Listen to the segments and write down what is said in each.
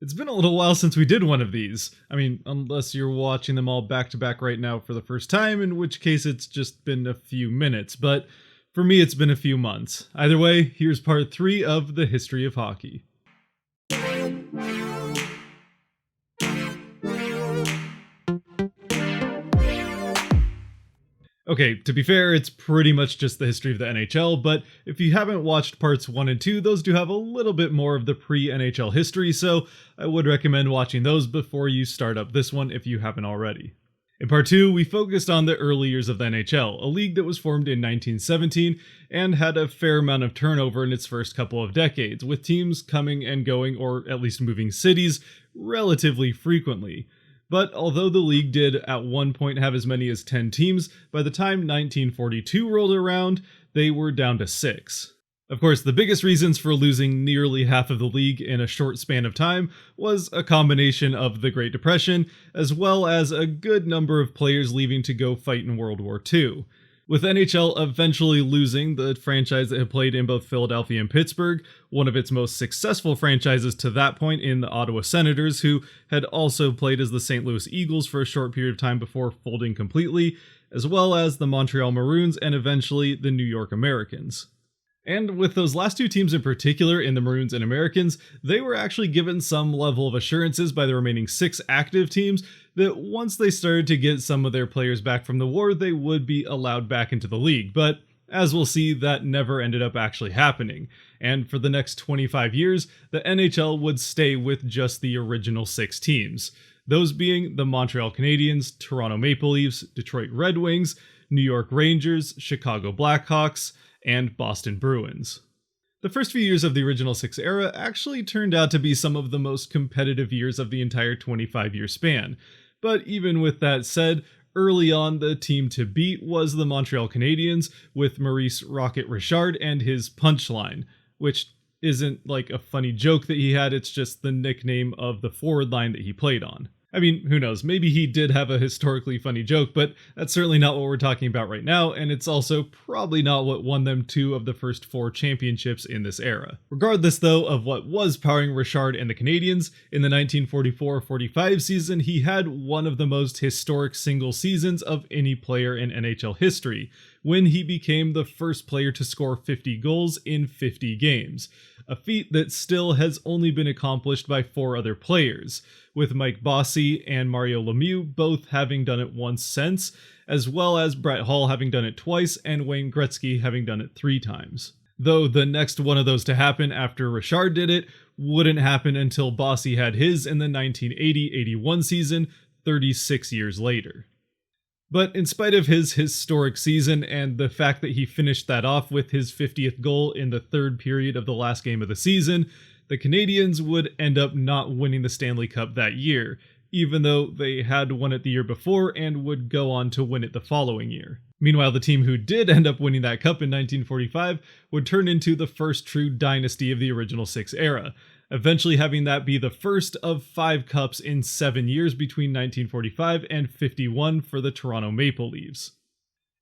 It's been a little while since we did one of these. I mean, unless you're watching them all back to back right now for the first time, in which case it's just been a few minutes, but for me it's been a few months. Either way, here's part 3 of the history of hockey. Okay, to be fair, it's pretty much just the history of the NHL, but if you haven't watched parts 1 and 2, those do have a little bit more of the pre-NHL history, so I would recommend watching those before you start up this one if you haven't already. In part 2, we focused on the early years of the NHL, a league that was formed in 1917 and had a fair amount of turnover in its first couple of decades, with teams coming and going, or at least moving cities, relatively frequently. But although the league did at one point have as many as 10 teams, by the time 1942 rolled around, they were down to 6. Of course, the biggest reasons for losing nearly half of the league in a short span of time was a combination of the Great Depression, as well as a good number of players leaving to go fight in World War II. With NHL eventually losing the franchise that had played in both Philadelphia and Pittsburgh, one of its most successful franchises to that point in the Ottawa Senators, who had also played as the St. Louis Eagles for a short period of time before folding completely, as well as the Montreal Maroons and eventually the New York Americans. And with those last two teams in particular, in the Maroons and Americans, they were actually given some level of assurances by the remaining 6 active teams that once they started to get some of their players back from the war, they would be allowed back into the league. But as we'll see, that never ended up actually happening. And for the next 25 years, the NHL would stay with just the original 6 teams. Those being the Montreal Canadiens, Toronto Maple Leafs, Detroit Red Wings, New York Rangers, Chicago Blackhawks, and Boston Bruins. The first few years of the original 6 era actually turned out to be some of the most competitive years of the entire 25-year span. But even with that said, early on the team to beat was the Montreal Canadiens with Maurice Rocket Richard and his punchline, which isn't like a funny joke that he had, it's just the nickname of the forward line that he played on. I mean, who knows, maybe he did have a historically funny joke, but that's certainly not what we're talking about right now, and it's also probably not what won them 2 of the first 4 championships in this era. Regardless, though, of what was powering Richard and the Canadiens, in the 1944-45 season, he had one of the most historic single seasons of any player in NHL history, when he became the first player to score 50 goals in 50 games. A feat that still has only been accomplished by 4 other players, with Mike Bossy and Mario Lemieux both having done it once since, as well as Brett Hull having done it twice and Wayne Gretzky having done it 3 times. Though the next one of those to happen after Richard did it wouldn't happen until Bossy had his in the 1980-81 season, 36 years later. But in spite of his historic season and the fact that he finished that off with his 50th goal in the 3rd period of the last game of the season, the Canadiens would end up not winning the Stanley Cup that year, even though they had won it the year before and would go on to win it the following year. Meanwhile, the team who did end up winning that cup in 1945 would turn into the first true dynasty of the original 6 era, eventually having that be the first of 5 cups in 7 years between 1945 and 51 for the Toronto Maple Leafs.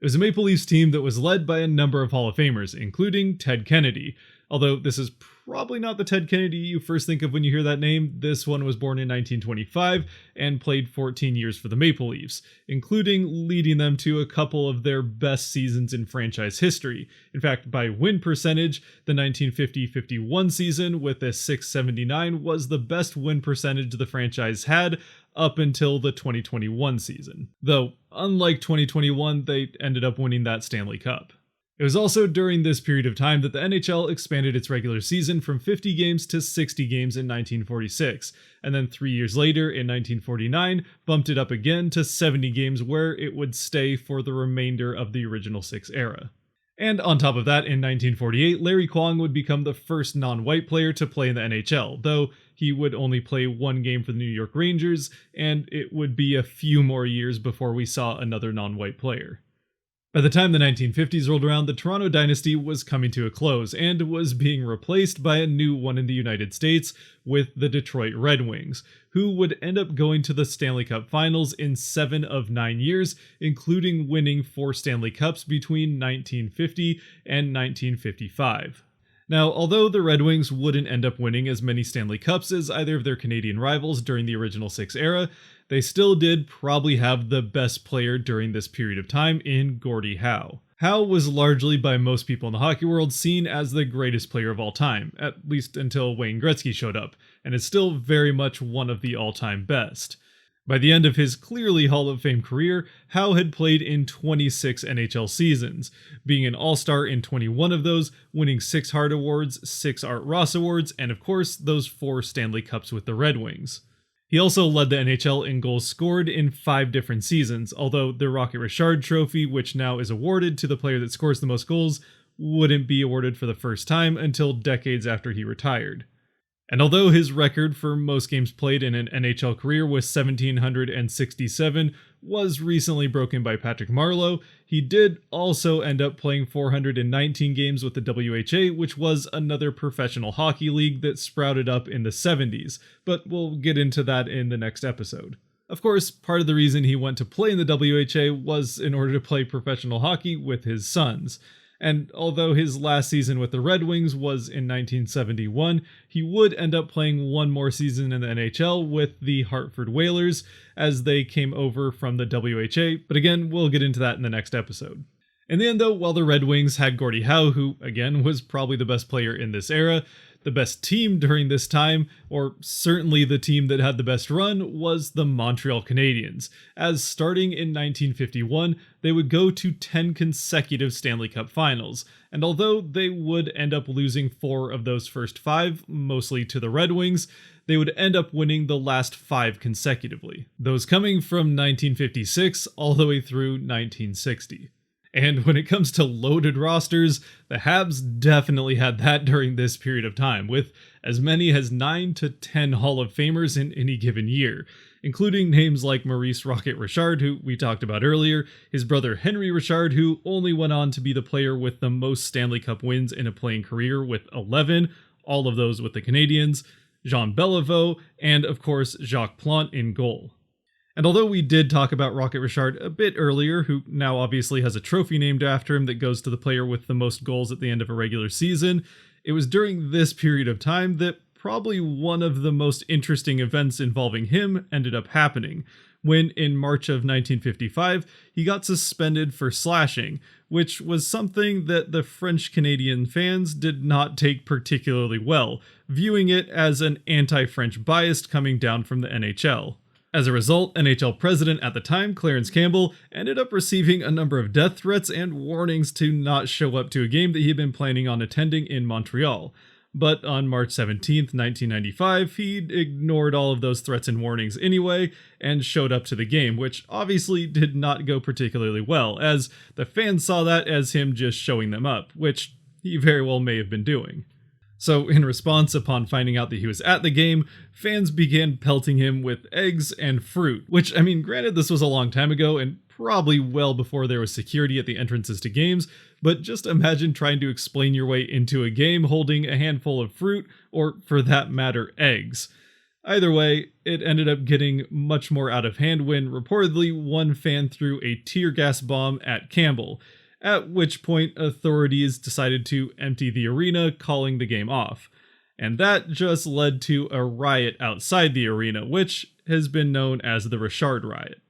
It was a Maple Leafs team that was led by a number of Hall of Famers, including Ted Kennedy. Although this is probably not the Ted Kennedy you first think of when you hear that name, this one was born in 1925 and played 14 years for the Maple Leafs, including leading them to a couple of their best seasons in franchise history. In fact, by win percentage, the 1950-51 season with a .679 was the best win percentage the franchise had up until the 2021 season. Though, unlike 2021, they ended up winning that Stanley Cup. It was also during this period of time that the NHL expanded its regular season from 50 games to 60 games in 1946, and then 3 years later, in 1949, bumped it up again to 70 games where it would stay for the remainder of the original 6 era. And on top of that, in 1948, Larry Kwong would become the first non-white player to play in the NHL, though he would only play 1 game for the New York Rangers, and it would be a few more years before we saw another non-white player. By the time the 1950s rolled around, the Toronto dynasty was coming to a close and was being replaced by a new one in the United States with the Detroit Red Wings, who would end up going to the Stanley Cup Finals in 7 of 9 years, including winning 4 Stanley Cups between 1950 and 1955. Now, although the Red Wings wouldn't end up winning as many Stanley Cups as either of their Canadian rivals during the original Six era, they still did probably have the best player during this period of time in Gordy Howe. Howe was largely by most people in the hockey world seen as the greatest player of all time, at least until Wayne Gretzky showed up, and is still very much one of the all-time best. By the end of his clearly Hall of Fame career, Howe had played in 26 NHL seasons, being an All-Star in 21 of those, winning 6 Hart Awards, 6 Art Ross Awards, and of course, those 4 Stanley Cups with the Red Wings. He also led the NHL in goals scored in 5 different seasons, although the Rocket Richard Trophy, which now is awarded to the player that scores the most goals, wouldn't be awarded for the first time until decades after he retired. And although his record for most games played in an NHL career was 1,767 was recently broken by Patrick Marleau, he did also end up playing 419 games with the WHA, which was another professional hockey league that sprouted up in the 70s, but we'll get into that in the next episode. Of course, part of the reason he went to play in the WHA was in order to play professional hockey with his sons. And although his last season with the Red Wings was in 1971, he would end up playing one more season in the NHL with the Hartford Whalers as they came over from the WHA, but again, we'll get into that in the next episode. In the end though, while the Red Wings had Gordy Howe, who again was probably the best player in this era, the best team during this time, or certainly the team that had the best run, was the Montreal Canadiens, as starting in 1951, they would go to 10 consecutive Stanley Cup finals, and although they would end up losing 4 of those first 5, mostly to the Red Wings, they would end up winning the last 5 consecutively, those coming from 1956 all the way through 1960. And when it comes to loaded rosters, the Habs definitely had that during this period of time, with as many as 9 to 10 Hall of Famers in any given year, including names like Maurice Rocket Richard, who we talked about earlier, his brother Henry Richard, who only went on to be the player with the most Stanley Cup wins in a playing career with 11, all of those with the Canadiens, Jean Beliveau, and of course Jacques Plant in goal. And although we did talk about Rocket Richard a bit earlier, who now obviously has a trophy named after him that goes to the player with the most goals at the end of a regular season, it was during this period of time that probably one of the most interesting events involving him ended up happening, when in March of 1955, he got suspended for slashing, which was something that the French-Canadian fans did not take particularly well, viewing it as an anti-French bias coming down from the NHL. As a result, NHL president at the time, Clarence Campbell, ended up receiving a number of death threats and warnings to not show up to a game that he had been planning on attending in Montreal. But on March 17, 1995, he ignored all of those threats and warnings anyway, and showed up to the game, which obviously did not go particularly well, as the fans saw that as him just showing them up, which he very well may have been doing. So in response, upon finding out that he was at the game, fans began pelting him with eggs and fruit, which, granted this was a long time ago and probably well before there was security at the entrances to games, but just imagine trying to explain your way into a game holding a handful of fruit, or for that matter, eggs. Either way, it ended up getting much more out of hand when reportedly one fan threw a tear gas bomb at Campbell, at which point authorities decided to empty the arena, calling the game off. And that just led to a riot outside the arena, which has been known as the Richard Riot.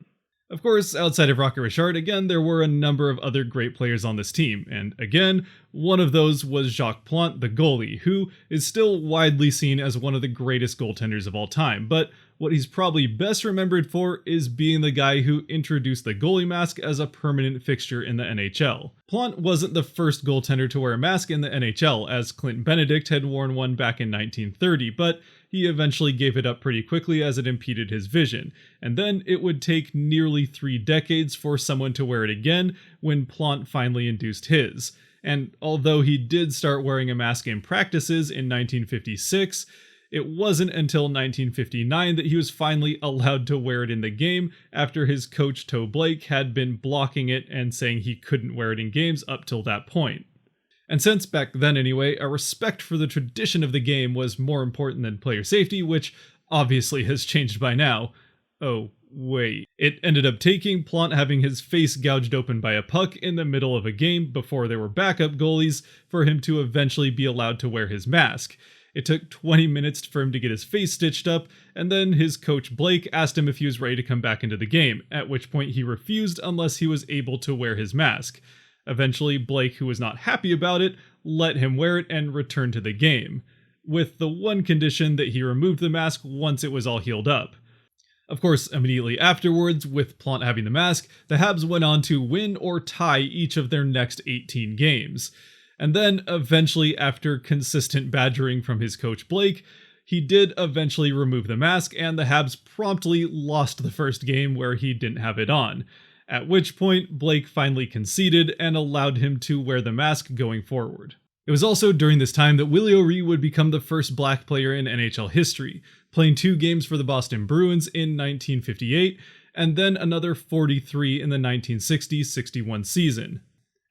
Of course, outside of Rocket Richard, again, there were a number of other great players on this team, and again, one of those was Jacques Plant, the goalie, who is still widely seen as one of the greatest goaltenders of all time, but what he's probably best remembered for is being the guy who introduced the goalie mask as a permanent fixture in the NHL. Plant wasn't the first goaltender to wear a mask in the NHL, as Clint Benedict had worn one back in 1930, but he eventually gave it up pretty quickly as it impeded his vision, and then it would take nearly 3 decades for someone to wear it again when Plant finally induced his. And although he did start wearing a mask in practices in 1956, it wasn't until 1959 that he was finally allowed to wear it in the game after his coach Toe Blake had been blocking it and saying he couldn't wear it in games up till that point. And since back then anyway, a respect for the tradition of the game was more important than player safety, which obviously has changed by now. Oh, wait. It ended up taking Plant having his face gouged open by a puck in the middle of a game before there were backup goalies for him to eventually be allowed to wear his mask. It took 20 minutes for him to get his face stitched up, and then his coach Blake asked him if he was ready to come back into the game, at which point he refused unless he was able to wear his mask. Eventually, Blake, who was not happy about it, let him wear it and returned to the game, with the one condition that he removed the mask once it was all healed up. Of course, immediately afterwards, with Plant having the mask, the Habs went on to win or tie each of their next 18 games. And then, eventually, after consistent badgering from his coach Blake, he did eventually remove the mask, and the Habs promptly lost the first game where he didn't have it on. At which point, Blake finally conceded and allowed him to wear the mask going forward. It was also during this time that Willie O'Ree would become the first black player in NHL history, playing 2 games for the Boston Bruins in 1958, and then another 43 in the 1960-61 season.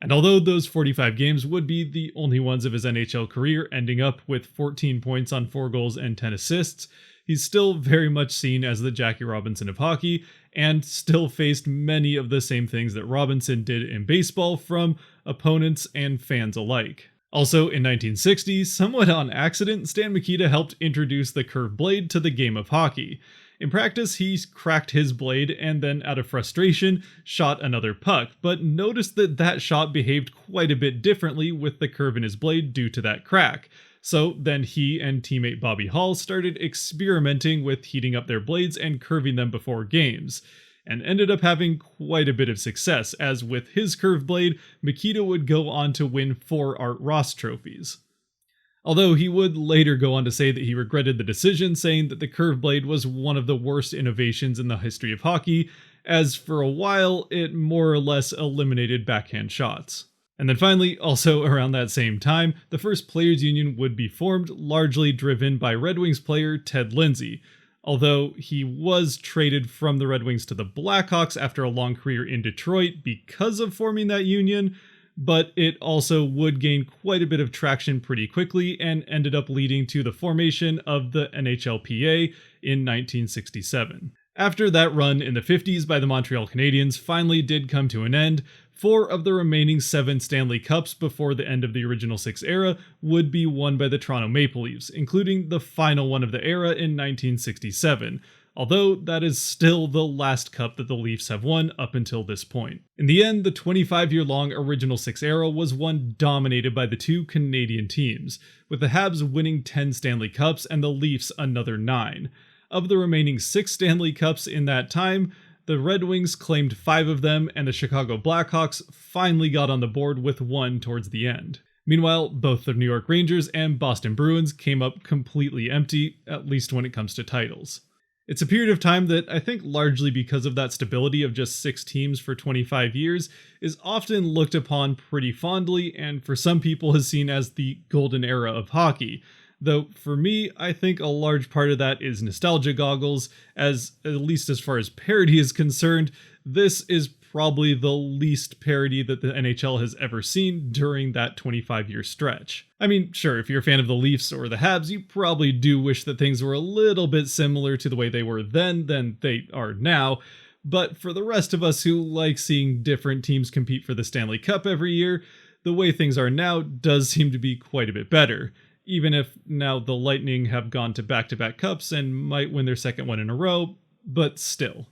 And although those 45 games would be the only ones of his NHL career, ending up with 14 points on 4 goals and 10 assists, he's still very much seen as the Jackie Robinson of hockey, and still faced many of the same things that Robinson did in baseball from opponents and fans alike. Also, in 1960, somewhat on accident, Stan Mikita helped introduce the curved blade to the game of hockey. In practice, he cracked his blade and then, out of frustration, shot another puck, but noticed that that shot behaved quite a bit differently with the curve in his blade due to that crack. So then he and teammate Bobby Hall started experimenting with heating up their blades and curving them before games, and ended up having quite a bit of success, as with his curved blade, Mikita would go on to win 4 Art Ross trophies. Although he would later go on to say that he regretted the decision, saying that the curved blade was one of the worst innovations in the history of hockey, as for a while it more or less eliminated backhand shots. And then finally, also around that same time, the first players' union would be formed, largely driven by Red Wings player Ted Lindsay, although he was traded from the Red Wings to the Blackhawks after a long career in Detroit because of forming that union, but it also would gain quite a bit of traction pretty quickly and ended up leading to the formation of the NHLPA in 1967. After that run in the 50s by the Montreal Canadiens finally did come to an end, 4 of the remaining 7 Stanley Cups before the end of the original 6 era would be won by the Toronto Maple Leafs, including the final one of the era in 1967, although that is still the last cup that the Leafs have won up until this point. In the end, the 25-year-long original 6 era was one dominated by the 2 Canadian teams, with the Habs winning 10 Stanley Cups and the Leafs another 9. Of the remaining 6 Stanley Cups in that time, the Red Wings claimed 5 of them, and the Chicago Blackhawks finally got on the board with 1 towards the end. Meanwhile, both the New York Rangers and Boston Bruins came up completely empty, at least when it comes to titles. It's a period of time that I think, largely because of that stability of just 6 teams for 25 years, is often looked upon pretty fondly, and for some people is seen as the golden era of hockey. Though for me, I think a large part of that is nostalgia goggles, as at least as far as parody is concerned, this is probably the least parody that the NHL has ever seen during that 25-year stretch. I mean, sure, if you're a fan of the Leafs or the Habs, you probably do wish that things were a little bit similar to the way they were then than they are now, but for the rest of us who like seeing different teams compete for the Stanley Cup every year, the way things are now does seem to be quite a bit better. Even if now the Lightning have gone to back-to-back cups and might win their second one in a row, but still.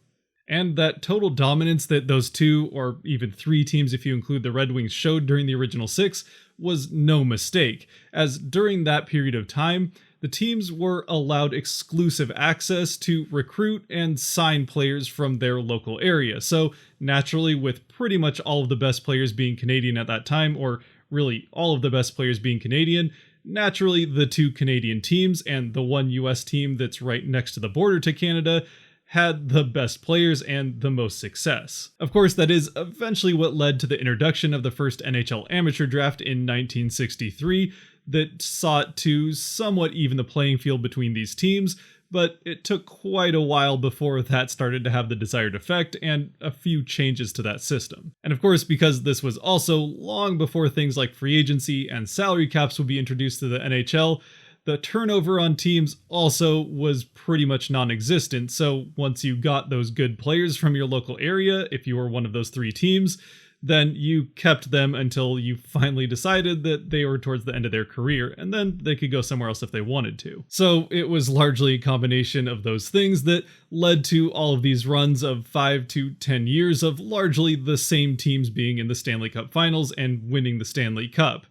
And that total dominance that those 2 or even 3 teams, if you include the Red Wings, showed during the original 6 was no mistake, as during that period of time, the teams were allowed exclusive access to recruit and sign players from their local area. So naturally, with pretty much all of the best players being Canadian at that time, or really all of the best players being Canadian, naturally, the 2 Canadian teams and the 1 US team that's right next to the border to Canada had the best players and the most success. Of course, that is eventually what led to the introduction of the first NHL amateur draft in 1963 that sought to somewhat even the playing field between these teams, but it took quite a while before that started to have the desired effect and a few changes to that system. And of course, because this was also long before things like free agency and salary caps would be introduced to the NHL, the turnover on teams also was pretty much non-existent. So once you got those good players from your local area, if you were one of those 3 teams, then you kept them until you finally decided that they were towards the end of their career, and then they could go somewhere else if they wanted to. So it was largely a combination of those things that led to all of these runs of 5 to 10 years of largely the same teams being in the Stanley Cup Finals and winning the Stanley Cup.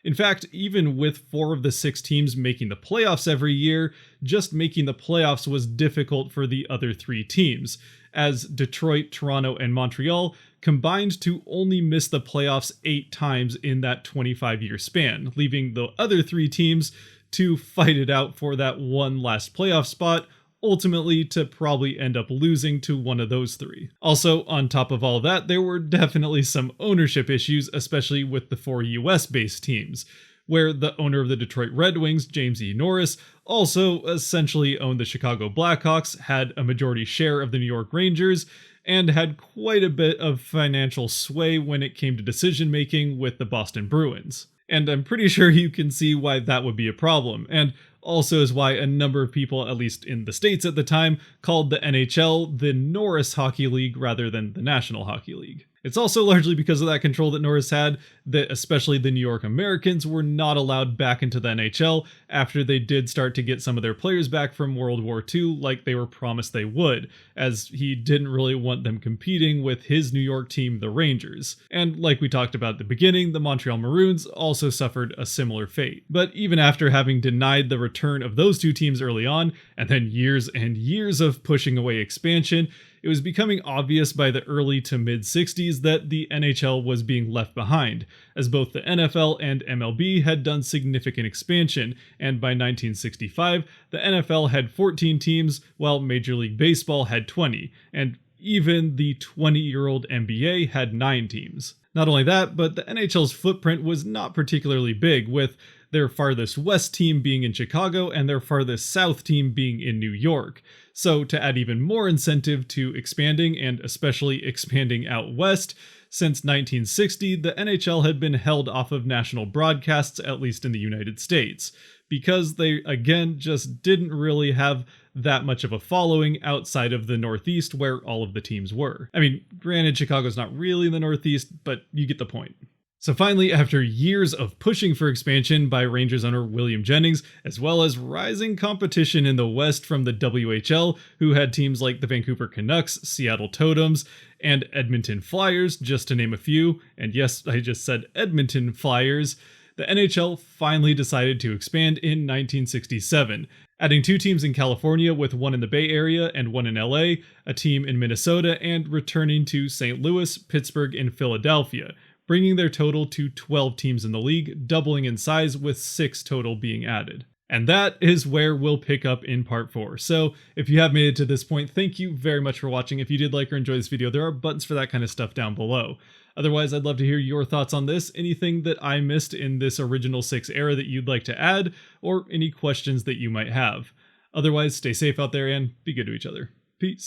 In fact, even with 4 of the 6 teams making the playoffs every year, just making the playoffs was difficult for the other 3 teams, as Detroit, Toronto, and Montreal combined to only miss the playoffs 8 times in that 25-year span, leaving the other 3 teams to fight it out for that one last playoff spot, ultimately to probably end up losing to one of those 3. Also, on top of all that, there were definitely some ownership issues, especially with the 4 US-based teams, where the owner of the Detroit Red Wings, James E. Norris, also essentially owned the Chicago Blackhawks, had a majority share of the New York Rangers, and had quite a bit of financial sway when it came to decision-making with the Boston Bruins. And I'm pretty sure you can see why that would be a problem, and also is why a number of people, at least in the States at the time, called the NHL the Norris Hockey League rather than the National Hockey League. It's also largely because of that control that Norris had that especially the New York Americans were not allowed back into the NHL after they did start to get some of their players back from World War II like they were promised they would, as he didn't really want them competing with his New York team, the Rangers. And like we talked about at the beginning, the Montreal Maroons also suffered a similar fate. But even after having denied the return of those 2 teams early on, and then years and years of pushing away expansion, it was becoming obvious by the early to mid-60s that the NHL was being left behind, as both the NFL and MLB had done significant expansion, and by 1965, the NFL had 14 teams, while Major League Baseball had 20, and even the 20-year-old NBA had 9 teams. Not only that, but the NHL's footprint was not particularly big, with their farthest west team being in Chicago and their farthest south team being in New York. So to add even more incentive to expanding, and especially expanding out west, since 1960, the NHL had been held off of national broadcasts, at least in the United States, because they, again, just didn't really have that much of a following outside of the Northeast where all of the teams were. I mean, granted, Chicago's not really in the Northeast, but you get the point. So finally, after years of pushing for expansion by Rangers owner William Jennings, as well as rising competition in the West from the WHL, who had teams like the Vancouver Canucks, Seattle Totems, and Edmonton Flyers, just to name a few, and yes, I just said Edmonton Flyers, the NHL finally decided to expand in 1967, adding 2 teams in California with one in the Bay Area and one in LA, a team in Minnesota, and returning to St. Louis, Pittsburgh, and Philadelphia, bringing their total to 12 teams in the league, doubling in size with 6 total being added. And that is where we'll pick up in part 4. So if you have made it to this point, thank you very much for watching. If you did like or enjoy this video, there are buttons for that kind of stuff down below. Otherwise, I'd love to hear your thoughts on this, anything that I missed in this original 6 era that you'd like to add, or any questions that you might have. Otherwise, stay safe out there and be good to each other. Peace.